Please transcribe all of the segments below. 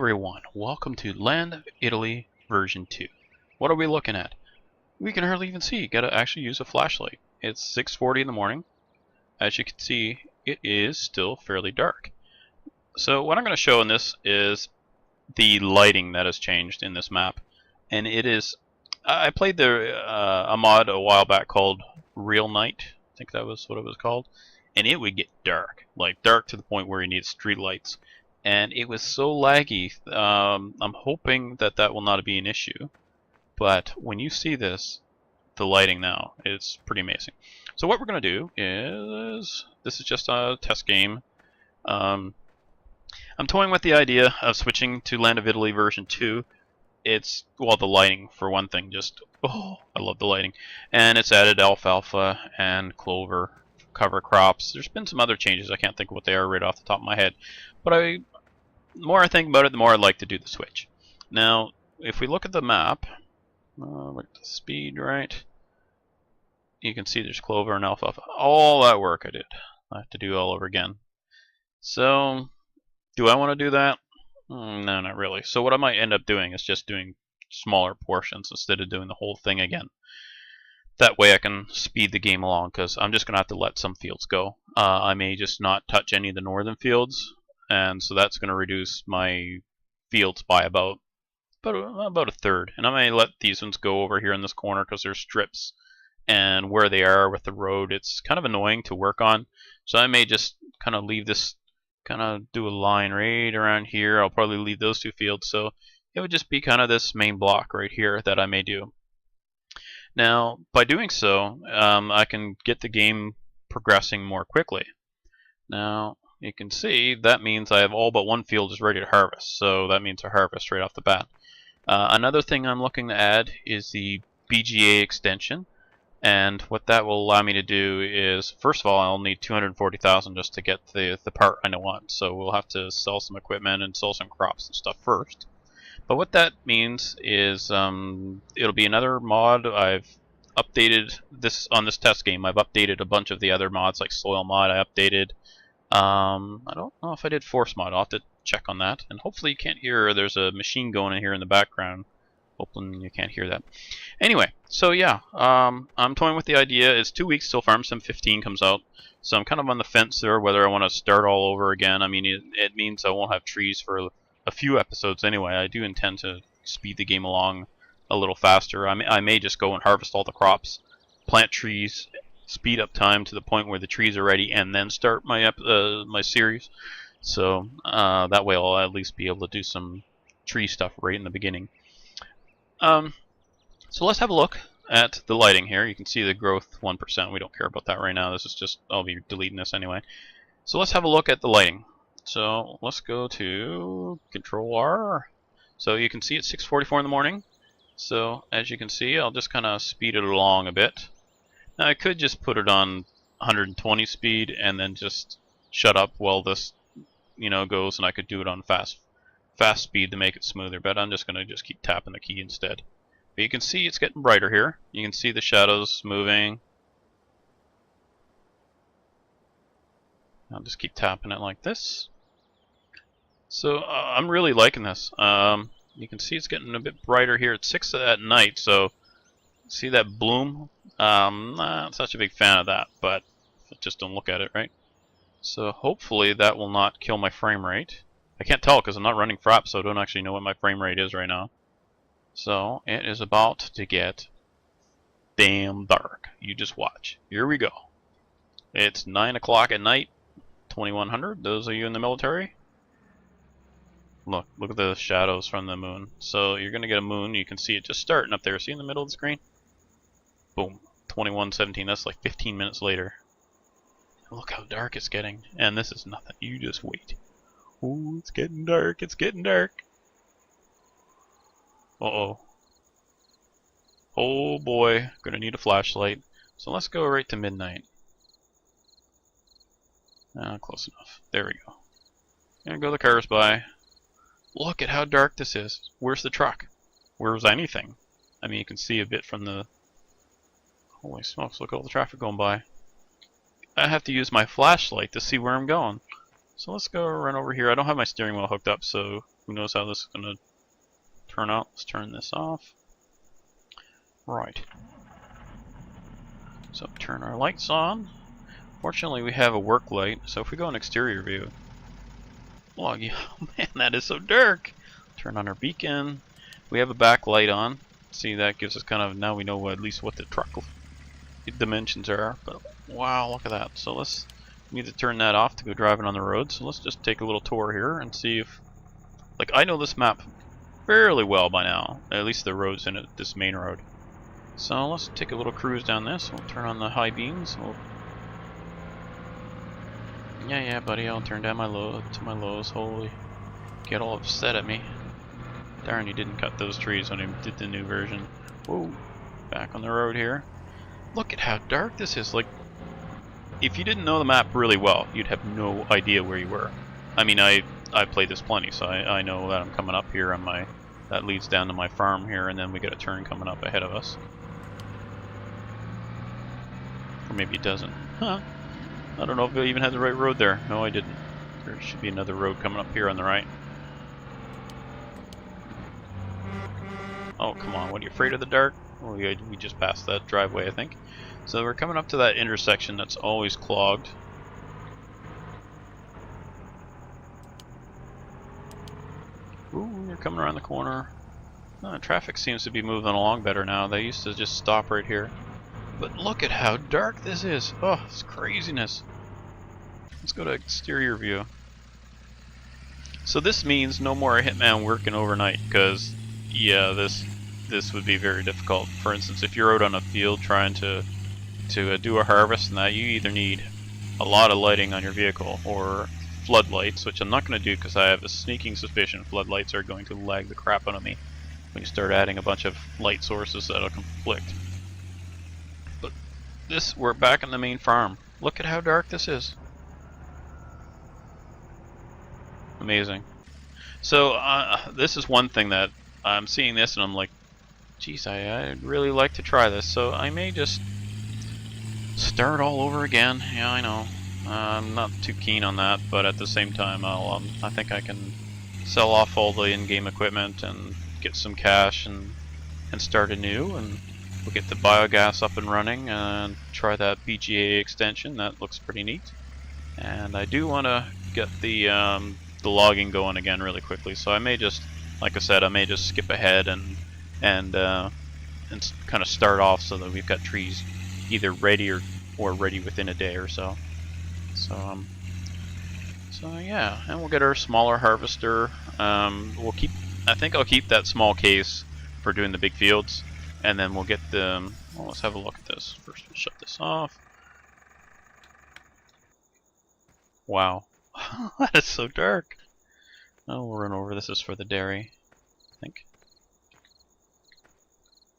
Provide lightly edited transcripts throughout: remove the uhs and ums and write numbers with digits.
everyone, welcome to Land of Italy version 2. What are we looking at? We can hardly even see, gotta actually use a flashlight. It's 6:40 in the morning. As you can see, it is still fairly dark. So what I'm going to show in this is the lighting that has changed in this map. And it is, I played a mod a while back called Real Night, I think that was what it was called. And it would get dark, like dark to the point where you need street lights. And it was so laggy. I'm hoping that that will not be an issue. But when you see this, the lighting now, it's pretty amazing. So what we're going to do is, this is just a test game. I'm toying with the idea of switching to Land of Italy version 2. It's, well, the lighting for one thing, just, oh, I love the lighting. And it's added alfalfa and clover, cover crops. There's been some other changes, I can't think of what they are right off the top of my head. But the more I think about it, the more I'd like to do the switch. Now, if we look at the map, look at the speed, right? You can see there's clover and alfalfa. All that work I did, I have to do all over again. So, do I want to do that? No, not really. So what I might end up doing is just doing smaller portions instead of doing the whole thing again. That way I can speed the game along, because I'm just going to have to let some fields go. I may just not touch any of the northern fields, and so that's going to reduce my fields by about a third. And I may let these ones go over here in this corner because they're strips, and where they are with the road, it's kind of annoying to work on. So I may just kind of leave this, kind of do a line right around here. I'll probably leave those two fields, so it would just be kind of this main block right here that I may do. Now, by doing so, I can get the game progressing more quickly. Now, you can see that means I have all but one field is ready to harvest, so that means I harvest right off the bat. Another thing I'm looking to add is the BGA extension, and what that will allow me to do is, first of all, I'll need 240,000 just to get the part I want, so we'll have to sell some equipment and sell some crops and stuff first. But what that means is it'll be another mod. I've updated this on this test game. I've updated a bunch of the other mods, like soil mod. I updated. I don't know if I did force mod. I'll have to check on that. And hopefully you can't hear. There's a machine going in here in the background. Hoping you can't hear that. Anyway, so yeah, I'm toying with the idea. It's 2 weeks till Farm Sim 15 comes out, so I'm kind of on the fence there whether I want to start all over again. I mean, it means I won't have trees for a few episodes anyway. I do intend to speed the game along a little faster. I may just go and harvest all the crops, plant trees, speed up time to the point where the trees are ready, and then start my my series. So that way I'll at least be able to do some tree stuff right in the beginning. So let's have a look at the lighting here. You can see the growth 1%. We don't care about that right now. This is just, I'll be deleting this anyway. So let's have a look at the lighting. So let's go to Control R. So you can see it's 6:44 in the morning. So as you can see, I'll just kind of speed it along a bit. Now I could just put it on 120 speed and then just shut up while this, goes, and I could do it on fast speed to make it smoother. But I'm just gonna keep tapping the key instead. But you can see it's getting brighter here. You can see the shadows moving. I'll just keep tapping it like this. So I'm really liking this. You can see it's getting a bit brighter here. It's 6 at night, so see that bloom? Not such a big fan of that, but just don't look at it, right? So hopefully that will not kill my frame rate. I can't tell because I'm not running Fraps, so I don't actually know what my frame rate is right now. So it is about to get damn dark. You just watch. Here we go. It's 9 o'clock at night, 2100. Those of you in the military. Look at the shadows from the moon. So you're gonna get a moon. You can see it just starting up there. See in the middle of the screen? Boom. 2117. That's like 15 minutes later. Look how dark it's getting. And this is nothing. You just wait. Ooh, it's getting dark. It's getting dark. Uh-oh. Oh boy. Gonna need a flashlight. So let's go right to midnight. Close enough. There we go. There go the cars by. Look at how dark this is. Where's the truck? Where's anything? I mean, you can see a bit from the... Holy smokes, look at all the traffic going by. I have to use my flashlight to see where I'm going. So let's go run over here. I don't have my steering wheel hooked up, so Who knows how this is going to turn out? Let's turn this off. Right. So turn our lights on. Fortunately, we have a work light, so if we go in exterior view, oh man, that is so dark. Turn on our beacon. We have a backlight on. See, that gives us kind of, now we know at least what the truck dimensions are. But wow, look at that. So we need to turn that off to go driving on the road. So let's just take a little tour here and see if, like, I know this map fairly well by now. At least the roads in it, this main road. So let's take a little cruise down this. We'll turn on the high beams. Yeah, buddy, I'll turn down my lows. Holy, get all upset at me. Darn, you didn't cut those trees when he did the new version. Whoa, back on the road here. Look at how dark this is. Like, if you didn't know the map really well, you'd have no idea where you were. I mean, I played this plenty, so I know that I'm coming up here on my, that leads down to my farm here, and then we got a turn coming up ahead of us. Or maybe it doesn't. Huh. I don't know if I even had the right road there. No, I didn't. There should be another road coming up here on the right. Oh, come on. What, are you afraid of the dark? Oh, we just passed that driveway, I think. So we're coming up to that intersection that's always clogged. Ooh, we're coming around the corner. Traffic seems to be moving along better now. They used to just stop right here. But look at how dark this is. Oh, it's craziness. Let's go to exterior view. So this means no more Hitman working overnight, because yeah, this would be very difficult. For instance, if you're out on a field trying to do a harvest and that, you either need a lot of lighting on your vehicle or floodlights, which I'm not going to do because I have a sneaking suspicion floodlights are going to lag the crap out of me when you start adding a bunch of light sources that'll conflict. But we're back on the main farm. Look at how dark this is. Amazing. So this is one thing that I'm seeing this and I'm like, geez, I'd really like to try this. So I may just start all over again. Yeah, I know. I'm not too keen on that, but at the same time, I think I can sell off all the in-game equipment and get some cash and start anew, and we'll get the biogas up and running and try that BGA extension. That looks pretty neat. And I do want to get the logging going again really quickly. So I may just, like I said, I may just skip ahead and kind of start off so that we've got trees either ready or ready within a day or so. So yeah, and we'll get our smaller harvester. I think I'll keep that small case for doing the big fields, and then we'll get the. Well, let's have a look at this first. We'll shut this off. Wow, that is so dark. Oh, we'll run over. This is for the dairy, I think.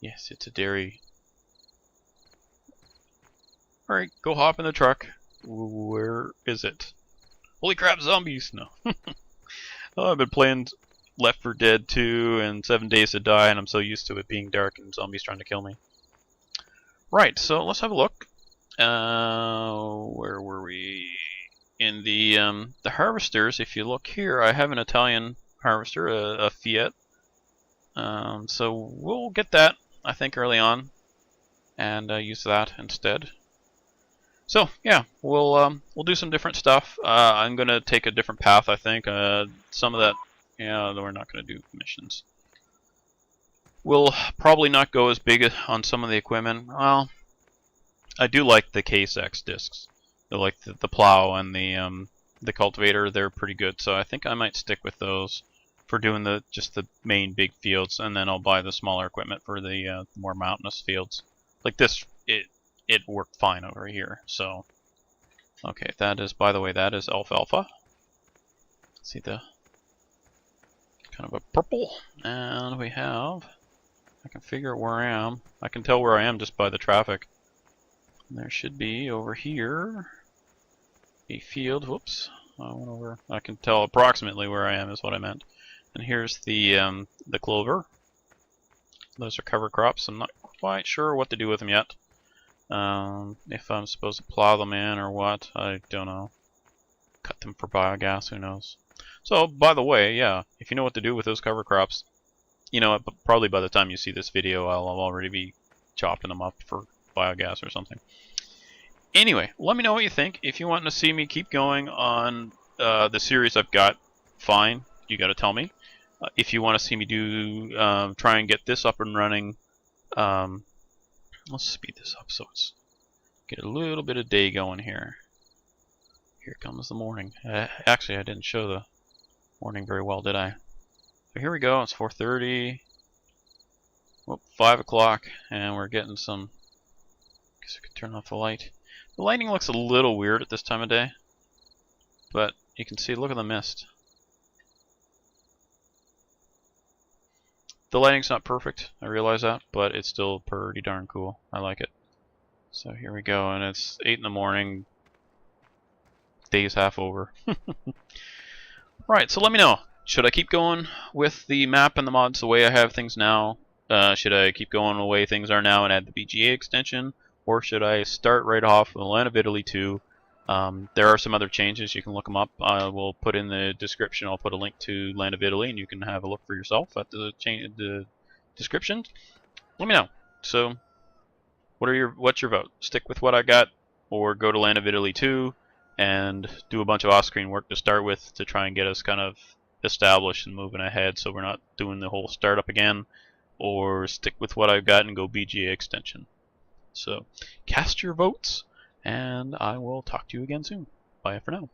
Yes, it's a dairy. All right, go hop in the truck. Where is it? Holy crap, zombies! No. Oh, I've been playing Left 4 Dead 2 and 7 Days to Die, and I'm so used to it being dark and zombies trying to kill me. Right, so let's have a look. Where were we? In the harvesters, if you look here, I have an Italian harvester, a Fiat. So we'll get that, I think, early on, and use that instead. So yeah, we'll do some different stuff. I'm gonna take a different path, I think. Some of that, yeah, we're not gonna do missions. We'll probably not go as big on some of the equipment. Well, I do like the Case X discs. I like the plow and the cultivator. They're pretty good. So I think I might stick with those for doing just the main big fields, and then I'll buy the smaller equipment for the more mountainous fields. Like this, it worked fine over here. So okay, that is, by the way, that is alfalfa. See the kind of a purple, and we have, I can figure out where I am. I can tell where I am just by the traffic. There should be over here a field. Whoops, I went over. I can tell approximately where I am is what I meant. And here's the clover. Those are cover crops. I'm not quite sure what to do with them yet. If I'm supposed to plow them in or what, I don't know. Cut them for biogas, who knows. So, by the way, yeah, if you know what to do with those cover crops, you know, probably by the time you see this video, I'll already be chopping them up for biogas or something. Anyway, let me know what you think. If you want to see me keep going on the series I've got, fine, you got to tell me. If you want to see me do try and get this up and running, let's speed this up so it's get a little bit of day going here. Here comes the morning. Actually, I didn't show the morning very well, did I? So here we go. It's 4:30. Whoop, 5 o'clock, and we're getting some. Guess I could turn off the light. The lighting looks a little weird at this time of day, but you can see. Look at the mist. The lighting's not perfect, I realize that, but it's still pretty darn cool. I like it. So here we go, and it's 8 in the morning. Day's half over. Right, so let me know. Should I keep going with the map and the mods the way I have things now? Should I keep going the way things are now and add the BGA extension? Or should I start right off with Land of Italy 2? There are some other changes. You can look them up. I will put in the description. I'll put a link to Land of Italy, and you can have a look for yourself at the description. Let me know. So, what's your vote? Stick with what I got, or go to Land of Italy 2 and do a bunch of off-screen work to start with to try and get us kind of established and moving ahead, so we're not doing the whole startup again, or stick with what I've got and go BGA extension. So, cast your votes, and I will talk to you again soon. Bye for now.